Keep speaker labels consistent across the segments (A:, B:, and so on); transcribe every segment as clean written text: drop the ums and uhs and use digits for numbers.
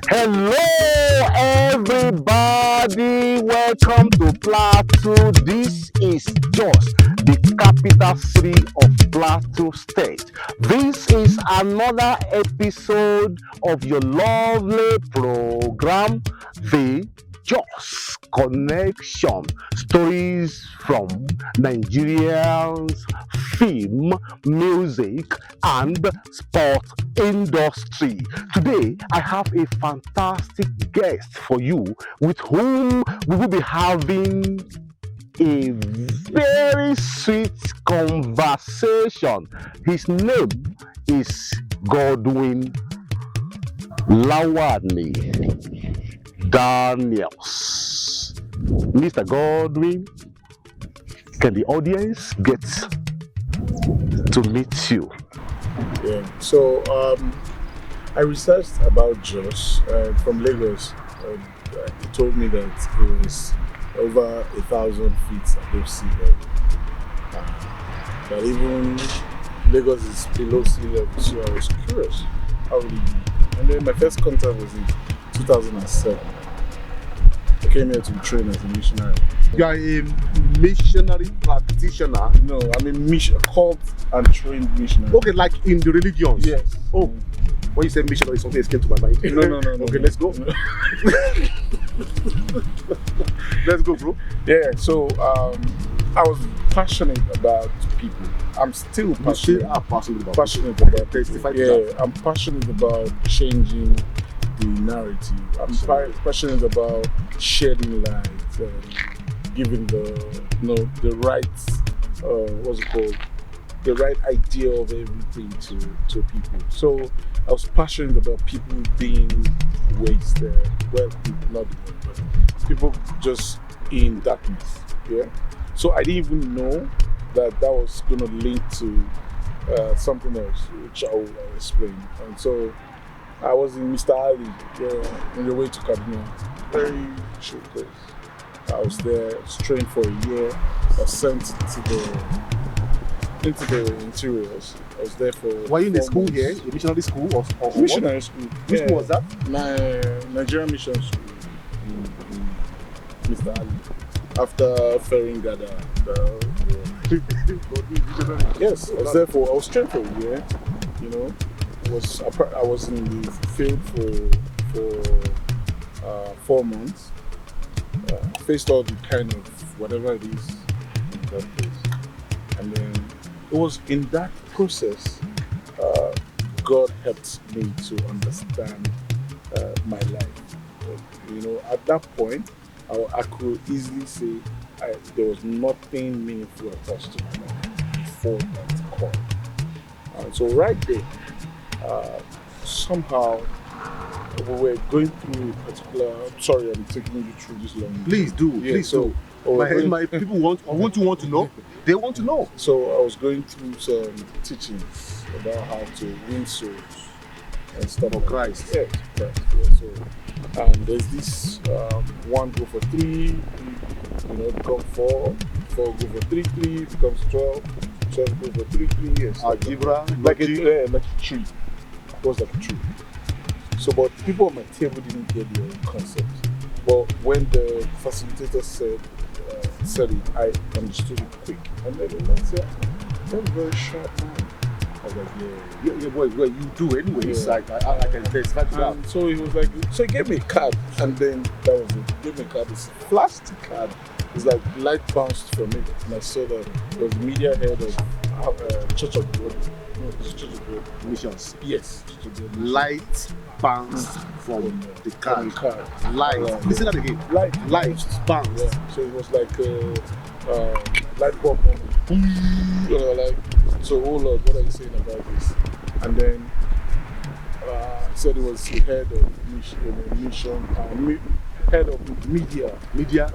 A: Hello, everybody. Welcome to Plateau. This is just the capital city of Plateau State. This is another episode of your lovely program, The Just Connection. Stories from Nigerians, film, music, and sport industry. Today, I have a fantastic guest for you with whom we will be having a very sweet conversation. His name is Godwin Lawani Daniels. Mr. Godwin, can the audience get to meet you?
B: Yeah. So I researched about Jos from Lagos. He told me that it was over 1,000 feet above sea level. That even Lagos is below sea level. So I was curious, how would it be? And then my first contact was in 2007. I came here to train as a missionary.
A: You are a missionary practitioner.
B: No, I'm a cult and trained missionary.
A: Okay, like in the religions.
B: Yes.
A: Oh, when you say missionary, something else came to my mind.
B: No.
A: Okay, let's go. Let's go, bro.
B: Yeah. So I was passionate about people. I'm still passionate.
A: You are passionate about
B: Passionate about
A: yeah,
B: I'm passionate about changing the narrative. I'm passionate about shedding light, giving the right what's it called, the right idea of everything to people. So I was passionate about people being wasted. Well, not but people just in darkness. Yeah. So I didn't even know that was gonna link to something else, which I will explain. And so I was in Mr. Ali, on the way to Kaduna. Very short place. I was there, I was trained for a year. I was sent into the interiors. I was there for.
A: Were you in the
B: 4
A: school
B: months.
A: here? A missionary school or
B: Missionary school.
A: Which
B: Yeah.
A: school was that?
B: Nigerian mission school in Mr. Ali. After ferrying Gada. Yes, I was trained for a year, you know. I was in the field for 4 months. Faced all the kind of whatever it is in that place. And then it was in that process God helped me to understand my life. You know, at that point, I could easily say there was nothing meaningful attached to my life before that call. So right there, somehow we were going through a particular. Sorry, I'm taking you through this long.
A: Please do.
B: Yeah,
A: Please
B: so
A: do. My people want to know. They want to know.
B: So I was going through some teachings about how to win souls and stuff.
A: For Christ.
B: Yes, Christ. Yeah, so there's this one go for 3, you know, become 4 go for 3, becomes 12 go for 3, yes.
A: Algebra,
B: like a tree. It was like a tree. So, but people on my table didn't get the concept. But when the facilitator said it, I understood it quick. And then the man said, "That's very sharp, man." I was like,
A: yeah, well, you do anyway. It's
B: Yeah.
A: like I can testify to that.
B: and so he was like, so he gave me a card, and then that was it. He gave me a card. It's flashed the card. It's like light bounced from it, and I saw that it was media head of Church of God. No, it's Church of God.
A: Missions.
B: Yes, Church of God.
A: Light bounced from the
B: From
A: car.
B: the card.
A: Light.
B: Yeah.
A: Listen that again.
B: Light
A: Bounced.
B: Yeah. So it was like light bulb moment. You know, like, so oh Lord, what are you saying about this? And then he said it was the head of head of media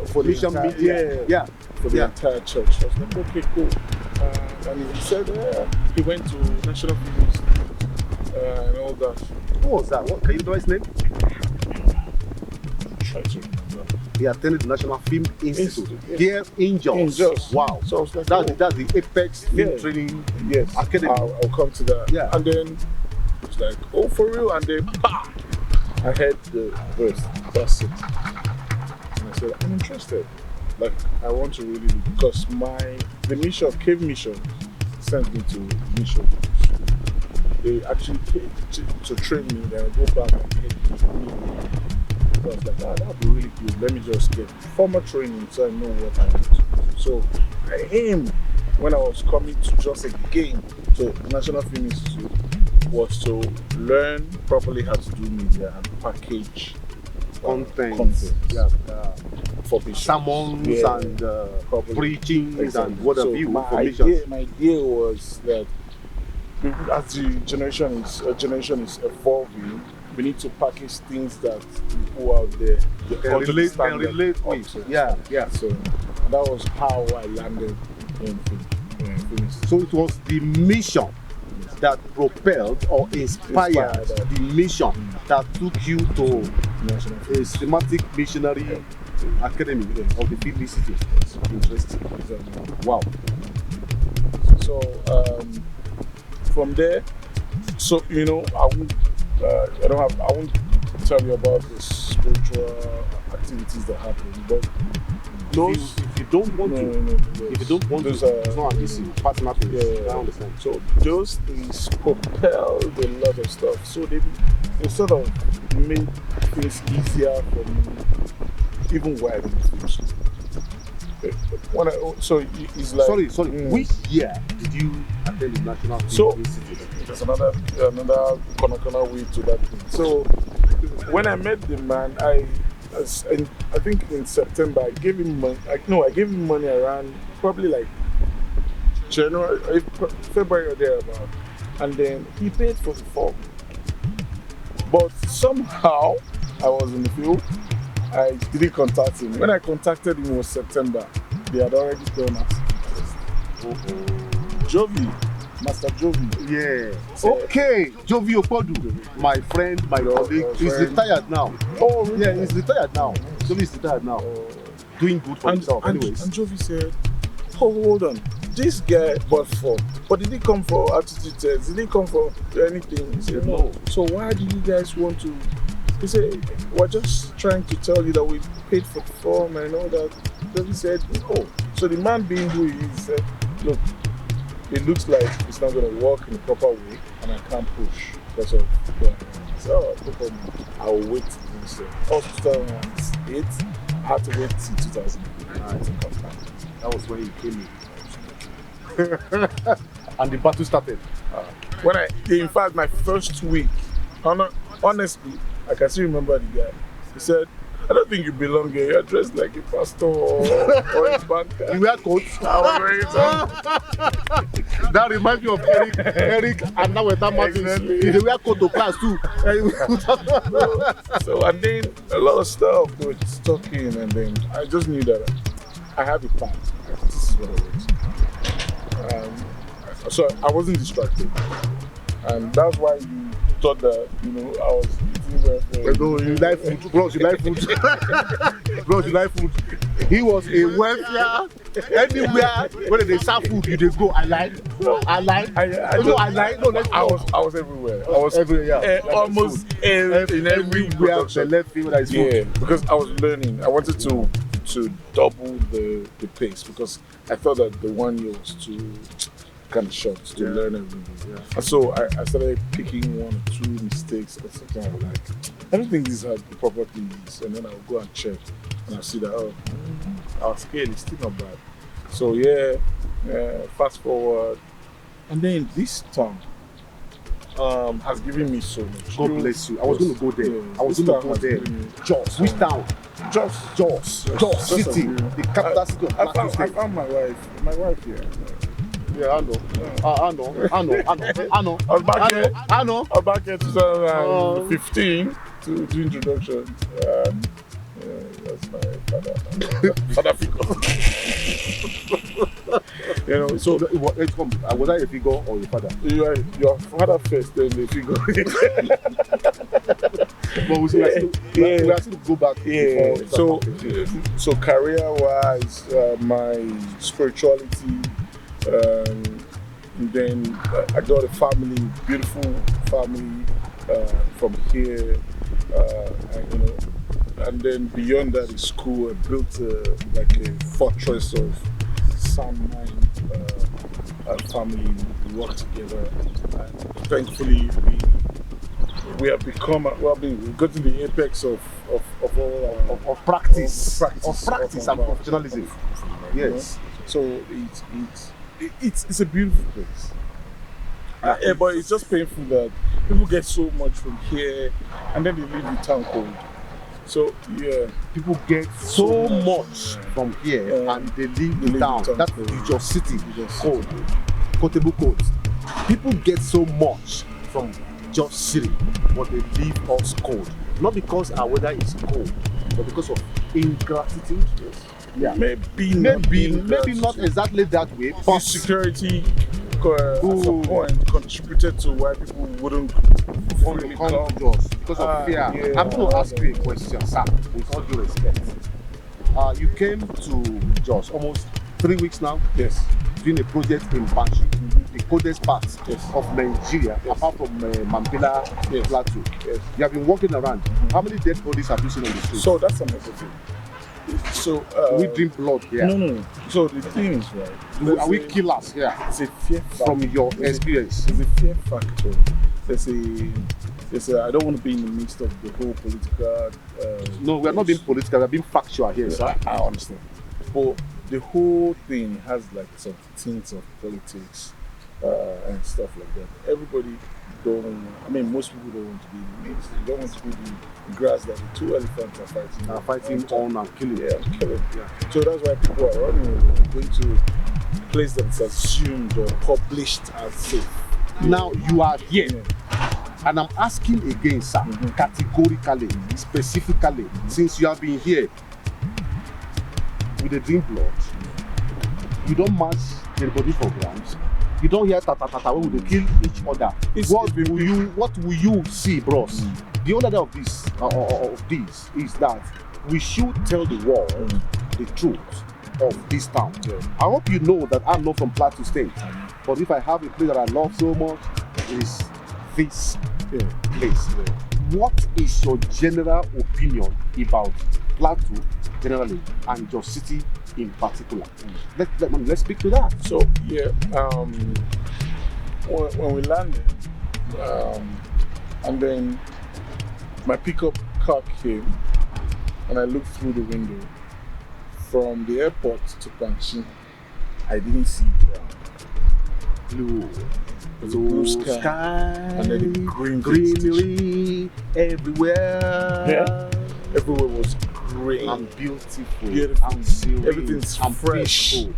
A: For
B: the
A: mission
B: entire-
A: media. Yeah.
B: for the
A: Yeah.
B: entire church. I was like, okay, cool. And he said he went to National Film and all that.
A: Who was that? What can you know his name?
B: Try to remember.
A: He attended the National Film Institute.
B: Yes.
A: Here in Jos.
B: In Jos.
A: Wow.
B: So I was like,
A: That's
B: oh,
A: the Apex Film
B: Yeah.
A: Training
B: yes,
A: Academy.
B: I'll come to that.
A: Yeah.
B: And then it's like, oh, for real? And then, bah! I heard the verse, that's it. And I said, I'm interested. Like, I want to really, because the mission, cave mission, sent me to mission. They actually paid to train me, then I go back and hit me. So I was like, that'd be really good. Let me just get formal training so I know what I need to do. So I aimed when I was coming to just again to National Film Institute was to learn properly how to do media and package content.
A: Yeah.
B: For patients.
A: Sermons and preachings
B: Exactly.
A: and what have
B: So
A: you.
B: my idea was that as the generation is evolving, we need to package things that people out there
A: can relate with. Yeah.
B: So that was how I landed in film.
A: So it was the mission that propelled or inspired the mission that took you to a systematic missionary academy of the Film Institute. Interesting. Wow.
B: So from there, so I won't tell you about the spiritual activities that happen, but those
A: if you don't want to, it's not an easy partner thing. Yeah, I understand.
B: So those things propelled a lot of stuff. So they sort of made things easier for me, even while I didn't finish. So it's like
A: sorry. Which year did you attend the National Film Institute?
B: There's another corner way to that thing. So when I met the man, I think in September I gave him money. I gave him money around probably like January, February or thereabout, and then he paid for the form. But somehow I was in the field. I didn't contact him. When I contacted him, it was September. They had already done us. Jovi, Master Jovi.
A: Yeah. Okay. Jovi Opodu, my friend, my colleague, he's retired now.
B: Oh, really?
A: Yeah, he's retired now. Jovi is retired now. Doing good for himself. Anyways.
B: And Jovi said, hold on. This guy bought form, but did he come for aptitude tests? Did he come for anything? He said, no. So why do you guys want to? He said, we're just trying to tell you that we paid for the form and all that. Jovi said, oh. So the man being who he is said, look, it looks like it's not going to work in the proper way and I can't push because of where I am. So no problem. I'll wait till this 2008. I had to wait till 2008 to come back.
A: That was when you came in. And the battle started.
B: In fact, my first week, honestly, I can still remember the guy. He said, I don't think you belong here. You're dressed like a pastor or a banker.
A: You wear coats. That reminds me of Eric and now with that Martin.
B: Exactly.
A: They wear coat to class too.
B: So and then a lot of stuff, they were just talking, and then I just knew that I have a plan. This is what I want. So I wasn't distracted. And that's why you thought that, I was eating welfare.
A: No, you like food. Bros, you like food. Bros, you like food. He was a welfare. Anywhere where they serve food, you dey go. I like.
B: No, I was everywhere. I was
A: everywhere. Yeah.
B: Almost in every production.
A: Yeah,
B: because I was learning. I wanted to double the pace because I thought that the 1 year was too kind of short to learn everything. Yeah. And so I started picking 1 or 2 mistakes or something. I'm like, I don't think these are the proper things. And then I'll go and check and I'll see that, our scale is still not bad. So fast forward. And then this town has given me so much.
A: God bless you. I was going to go there.
B: Yeah,
A: I was going to go there. Jos. Which town? Jos City. The capital city of Plateau State.
B: I found my wife. My wife here.
A: Yeah, I know.
B: I was back here 2015 to do introduction. That's my father figure.
A: So was I a figure or your father?
B: Your father first, then the figure.
A: But we have to go back.
B: Yeah. So career-wise, my spirituality. And then I got a family, beautiful family from here. And then beyond that is school. I built like a fortress of sound mind family. We work together, and thankfully we have become. We've gotten the apex of all our
A: practice
B: of
A: and professionalism. Yes.
B: So it's a beautiful place. Yeah, but it's just painful that people get so much from here and then they leave the town cold. So yeah,
A: people get so much from here and they leave the town. That is your city cold, quotable cold. People get so much from just city, but they leave us cold. Not because our weather is cold, but because of ingratitude. Yeah, maybe not exactly that way. But
B: insecurity at some point contributed to why people wouldn't
A: want to come to us because of fear. Yeah. I'm going to ask you a question, sir, with all due respect. You came to Jos almost 3 weeks now.
B: Yes.
A: Doing a project in Banshee, the coldest part of Nigeria, apart from Mambila Plateau. Yes. You have been walking around. How many dead bodies have you seen on the street?
B: So that's another thing. So
A: we drink blood here.
B: No. So the thing is, right?
A: Are we killers here?
B: It's a fear factor.
A: From your experience.
B: It's a fear factor. There's a. I don't want to be in the midst of the whole political.
A: No, we are not being political. We are being factual here, sir.
B: I understand. But the whole thing has like some tints of politics and stuff like that. Everybody most people don't want to be in the midst. They don't want to be the grass that the two elephants are fighting
A: on and killing.
B: Yeah. So that's why people are running, going to a place that's assumed or published as safe.
A: Now you are here, and I'm asking again, sir, categorically, specifically, since you have been here with the drink blood, you don't match anybody for grams. You don't hear ta-ta-ta-ta when they kill each other. What will you see, bros? The only idea of this is that we should tell the world the truth of this town. I hope you know that I'm not from Plateau State, but if I have a place that I love so much, it is this place. What is your general opinion about Plateau generally and your city in particular? Let's speak to that.
B: So when we landed, and then my pickup car came, and I looked through the window from the airport to Banshee. I didn't see
A: blue
B: sky, and then the
A: greenery everywhere.
B: Yeah, everywhere was green
A: and beautiful
B: and
A: serene.
B: Everything's fresh.
A: Peaceful.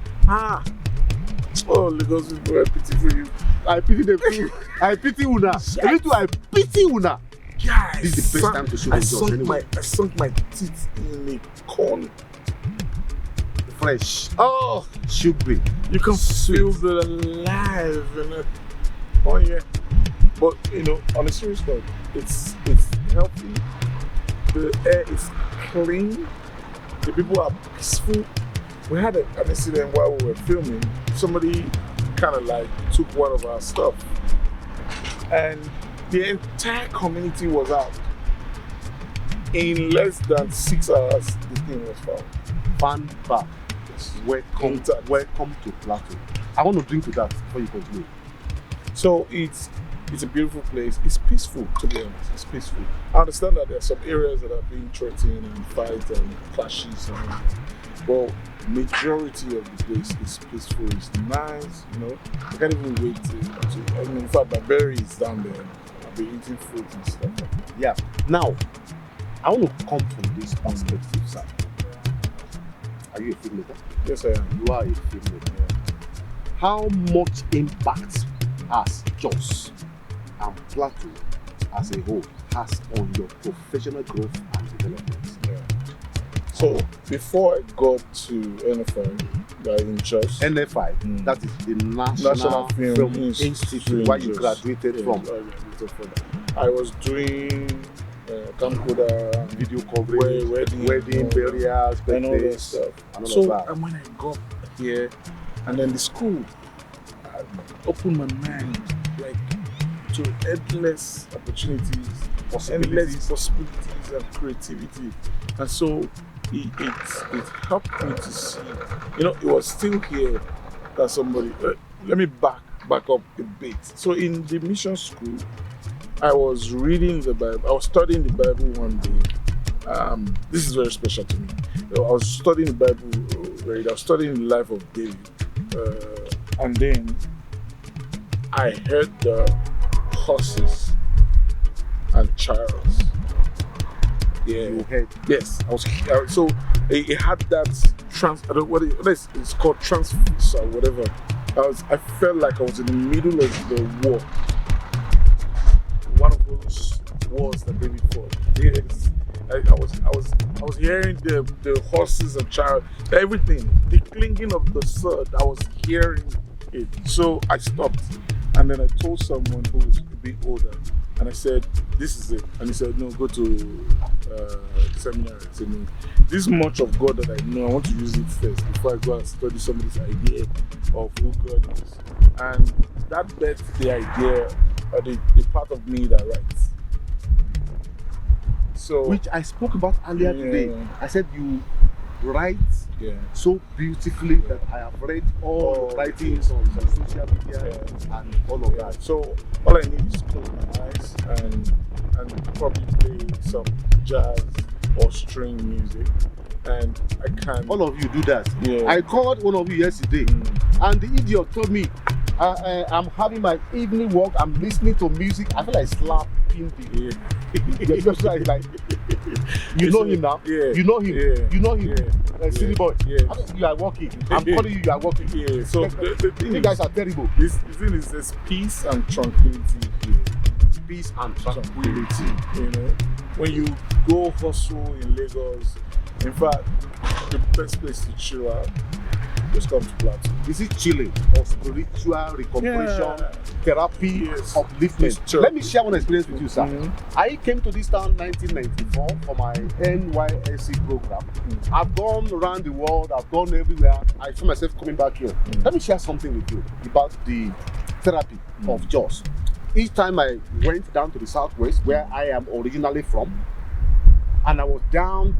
B: Oh, Lagos people, I pity for you.
A: I pity them too. I pity Una. I pity Una.
B: Yeah,
A: this is the best time to show results anyway.
B: I sunk my teeth in a corn.
A: Fresh. Oh, sugary.
B: You can feel the alive in it. Oh yeah. But on a serious note, it's healthy. The air is clean. The people are peaceful. We had an incident while we were filming. Somebody kind of like took one of our stuff, and the entire community was out. In less than 6 hours, the thing was found.
A: Fan back. Welcome to Plateau. I want to drink to that before you continue.
B: So it's a beautiful place. It's peaceful, to be honest. It's peaceful. I understand that there are some areas that are being threatened and fights and clashes, but majority of the place is peaceful. It's nice, I can't even wait to in fact, my berry is down there. I'll be eating fruit and stuff like that.
A: Yeah. Now, I want to come from this perspective, sir. Are you a filmmaker?
B: Yes, I am.
A: You are a filmmaker. How much impact has Jos and Plateau as a whole has on your professional growth and development?
B: So before I got to NFI, in Jos.
A: NFI, that is the National Film Institute, where you graduated from.
B: I was doing camcorder,
A: video coverage, wedding, burials,
B: and all that stuff. And when I got here, and then the school opened my mind to endless opportunities
A: possibilities.
B: Possibilities and creativity. And so it helped me to see, it was still here that somebody, let me back up a bit. So in the mission school, I was reading the Bible, I was studying the Bible one day. This is very special to me. I was studying the Bible, I was studying the life of David. And then I heard the horses and chariots. Yeah.
A: You heard.
B: Yes. So it had that I don't know what it's called, transfix or whatever. I felt like I was in the middle of the war. One of those wars that David fought. Yes. I was hearing the horses and chariots, everything, the clinking of the sword. I was hearing it. So I stopped, and then I told someone who was a bit older, and I said, "This is it." And he said, "No, go to seminary." I said, "No, this much of God that I know, I want to use it first before I go and study somebody's idea of who God is." And that birthed the idea, the part of me that writes. So,
A: which I spoke about earlier today. I said you write so beautifully that I have read all the writings on social media and all of that.
B: So all I need is to close my eyes and probably play some jazz or string music, and I can.
A: All of you do that.
B: Yeah.
A: I called one of you yesterday, and the idiot told me, I'm having my evening walk, I'm listening to music. I feel like slapping the person. Like, you know him now.
B: Yeah.
A: You know him.
B: Yeah.
A: You know him. Silly boy.
B: Yeah.
A: You are walking. I'm calling you. You are walking.
B: Yeah. So the thing
A: you guys are terrible.
B: The thing is, there's peace and tranquility here.
A: Peace and tranquility.
B: When you go hustle in Lagos, in fact, the best place to chill out, just come to Plateau.
A: Is it chilling or spiritual recuperation, therapy, upliftment? Let me share one experience with you, sir. I came to this town 1994 for my NYSC program. I've gone around the world, I've gone everywhere. I found myself coming back here. Let me share something with you about the therapy of Jos. Each time I went down to the southwest, where I am originally from, and I was down.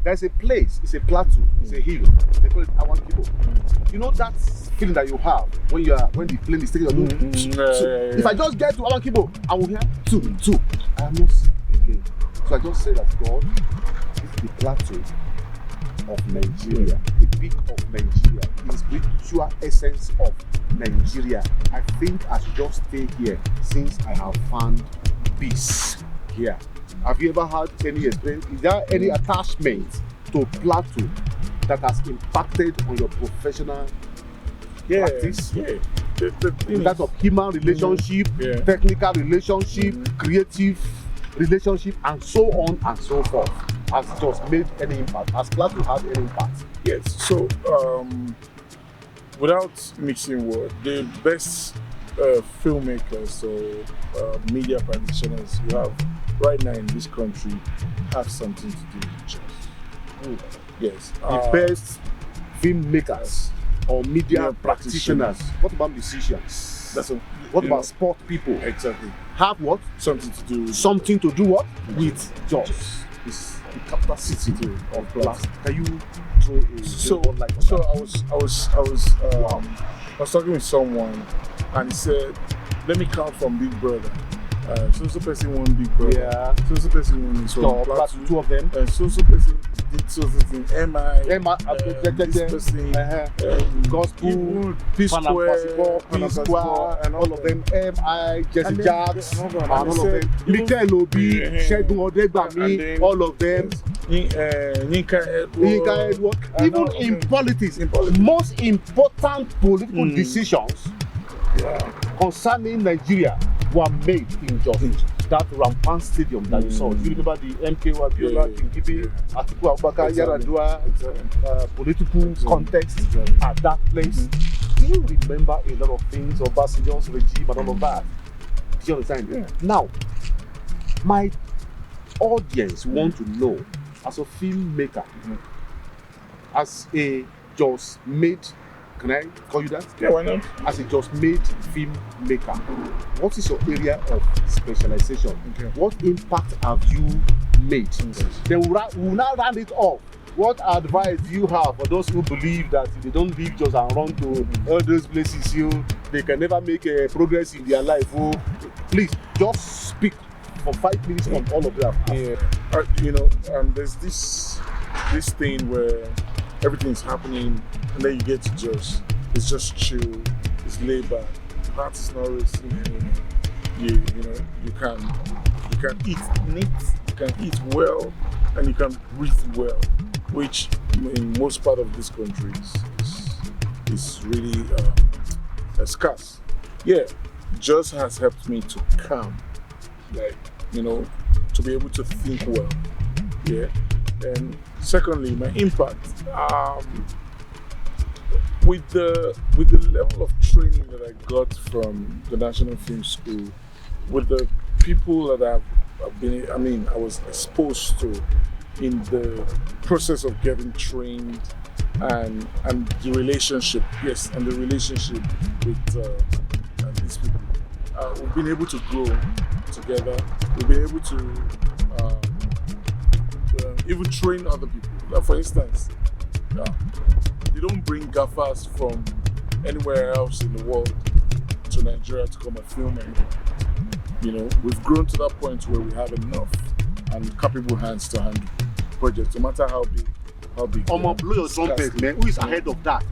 A: There's a place, it's a plateau, it's a hill. They call it Awankibo. You know that feeling that you have when the plane is taking you. If I just get to Awankibo, I will hear two. I am not sick again. So I just say that God is the plateau of Nigeria, the peak of Nigeria, the spiritual essence of Nigeria. I think I should just stay here since I have found peace here. Have you ever had any experience? Is there any attachment to plateau that has impacted on your professional practice?
B: Yeah.
A: In that of human relationship, technical relationship, creative relationship, and so on and so forth. Has just made any impact? Has plateau had any impact?
B: Yes. So, without mixing words, the best filmmakers or media practitioners you have right now in this country have something to do with chess. Yes.
A: The best filmmakers or media practitioners. What about musicians? What about sport people?
B: Exactly.
A: Have what?
B: Something to do.
A: Something to do what? With Jos. It's the capital city of Plateau. Can you throw a
B: I was talking with someone, and he said, "Let me count from Big Brother. So person won Big Brother.
A: Yeah.
B: So person won this one.
A: Plateau, two of them.
B: So person did so thing. This person.
A: Gospel, Peace Square, and all of them. M.I. Jesse Jacks, and all of them. Mikel Obi, Shegun Odegbami, all of them. Yinka Edward. Even in politics, most important political decisions concerning Nigeria were made in Jos. That rampant stadium that you saw. Do you remember the MKO Abiola, Kingibe, Atiku Abubakar, Yar'Adua political context at that place? Do you remember a lot of things of Obasanjo's regime and all of that? Do you understand? Now, my audience want to know, as a filmmaker, as a Jos made Can I call you that?
B: Yeah, why not?
A: As a just-made filmmaker, what is your area of specialization?
B: Okay.
A: What impact have you made?
B: Okay.
A: Then we'll now round it off. What advice do you have for those who believe that if they don't leave just and run to all those places, they can never make progress in their life? Oh, please, just speak for 5 minutes on all of that.
B: Yeah, there's this thing where everything's happening, and then you get to just, it's just chill, it's laid back. Heart is not racing anymore. You can eat neat, you can eat well, and you can breathe well, which in most part of this country is really scarce. Yeah, just has helped me to calm, to be able to think well. Yeah, and secondly, my impact with the level of training that I got from the National Film School, with the people that I was exposed to in the process of getting trained, and the relationship, and the relationship with these people. We've been able to grow together. We've been able to even train other people. Like for instance, they don't bring gaffers from anywhere else in the world to Nigeria to come and film anymore. We've grown to that point where we have enough and capable hands to handle projects, no matter how big.
A: Blow your trumpet, man. Who is ahead of that?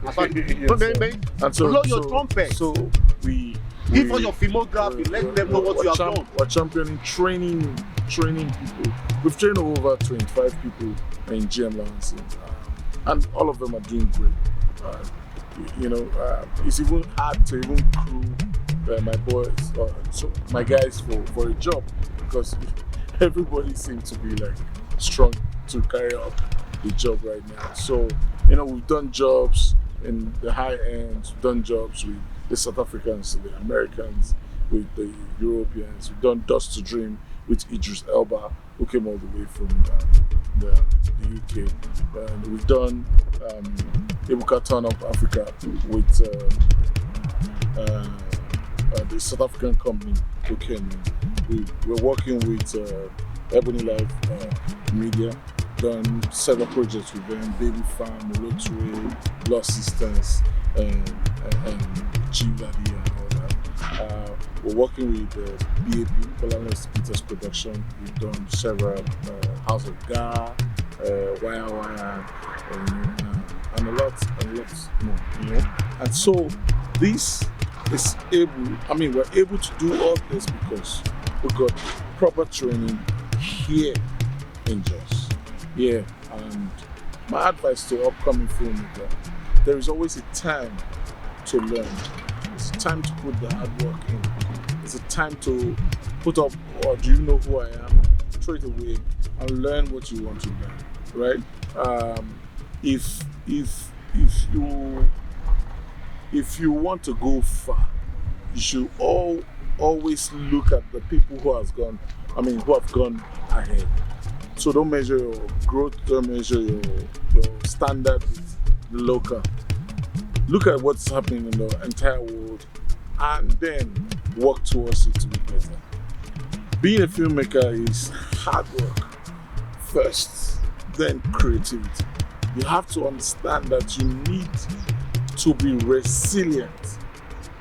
A: Blow your trumpet.
B: So we
A: give all your filmography. Let them know what you have done.
B: We're championing training people. We've trained over 25 people in GM Lawani, and all of them are doing great. It's even hard to even crew my boys, my guys for a job, because everybody seems to be like strong to carry out the job right now. So, we've done jobs in the high ends, we've done jobs with the South Africans, the Americans, with the Europeans. We've done Dust to Dream with Idris Elba, who came all the way from the UK. And we've done Ebuka Turn Up Africa with the South African company who came in. We're working with Ebony Live Media. Done several projects with them, Baby Farm, Olotue, Lost Sisters, and G-Daddy and all that. We're working with BAP, Balanos Peters Production. We've done several House of God, Wire, and a lot more, And so this is we're able to do all this because we got proper training here in Jos. Yeah, and my advice to upcoming filmmaker, there is always a time to learn. It's a time to put the hard work in. It's a time to put up, or do you know who I am? Throw it away and learn what you want to learn, right? If you want to go far, you should always look at the people who have gone ahead. So don't measure your growth, don't measure your standard with the local. Look at what's happening in the entire world and then work towards it to be better. Being a filmmaker is hard work first, then creativity. You have to understand that you need to be resilient.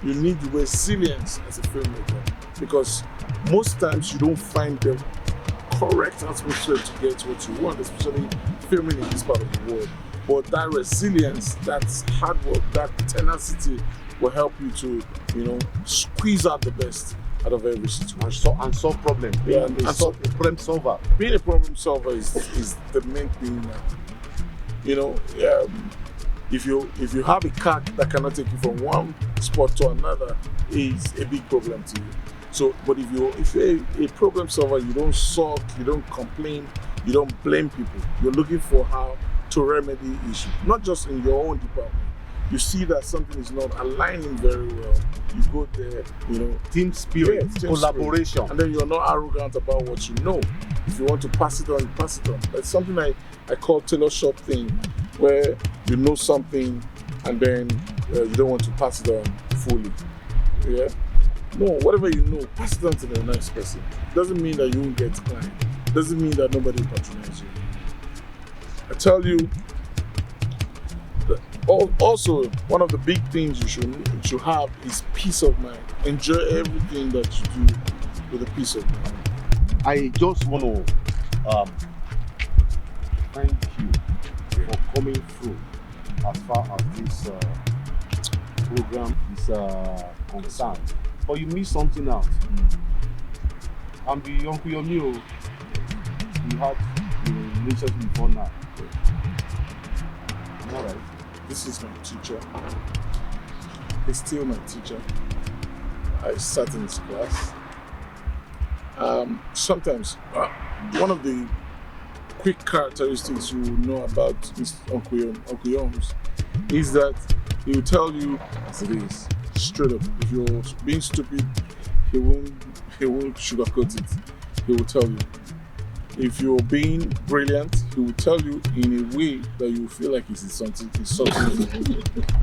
B: You need resilience as a filmmaker, because most times you don't find the correct atmosphere to get what you want, especially filming in this part of the world. But that resilience, that hard work, that tenacity will help you to, squeeze out the best out of every situation
A: and solve problems. Problem solver.
B: Being a problem solver is the main thing now. If you have a car that cannot take you from one spot to another, is a big problem to you. So, but if you're a problem solver, you don't sulk, you don't complain, you don't blame people. You're looking for how to remedy issues, not just in your own department. You see that something is not aligning very well, you go there,
A: team spirit, collaboration.
B: And then you're not arrogant about what you know. If you want to pass it on, you pass it on. That's something I call tailor shop thing, where you know something and then you don't want to pass it on fully. Yeah. No, whatever you know, pass it on to the next person. Doesn't mean that you won't get client. Doesn't mean that nobody patronizes you. I tell you, also one of the big things you should have is peace of mind. Enjoy everything that you do with a peace of mind.
A: I just want to thank you for coming through as far as this program is concerned. But you missed something out. And the Uncle Yomi, we had the relationship before now. Alright.
B: This is my teacher. He's still my teacher. I sat in his class. Sometimes, one of the quick characteristics you will know about Uncle Yoms is that he will tell you as it is, straight up. If you're being stupid, he won't sugarcoat it. He will tell you. If you're being brilliant, he will tell you in a way that you feel like it's something.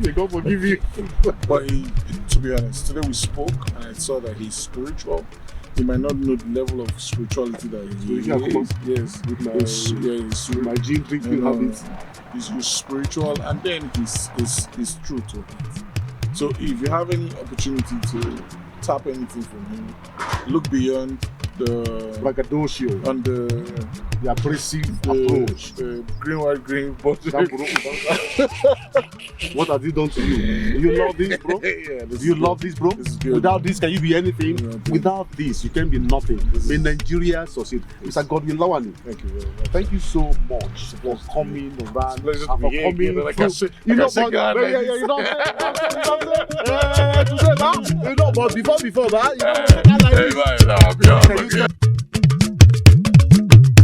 A: May God forgive you.
B: But to be honest, today we spoke and I saw that he's spiritual. He might not know the level of spirituality that he is. Yes,
A: with my gene drinking habits.
B: He's spiritual, and then he's true to it. So if you have any opportunity to tap anything from him, look beyond the
A: braggadocio
B: and
A: the aggressive approach.
B: Green, white, green, but
A: what has he done to you? You love this, bro?
B: Yeah,
A: do you love this, bro?
B: This is good.
A: Without this, can you be anything? Without this, you can be nothing. May Nigeria succeed. Mr. Godwin Lawani,
B: thank you very much.
A: Thank you so much for coming around.
B: Pleasure
A: and
B: to
A: for
B: be here
A: coming
B: again. Like I said,
A: you know,
B: God,
A: you know, but before that, you know,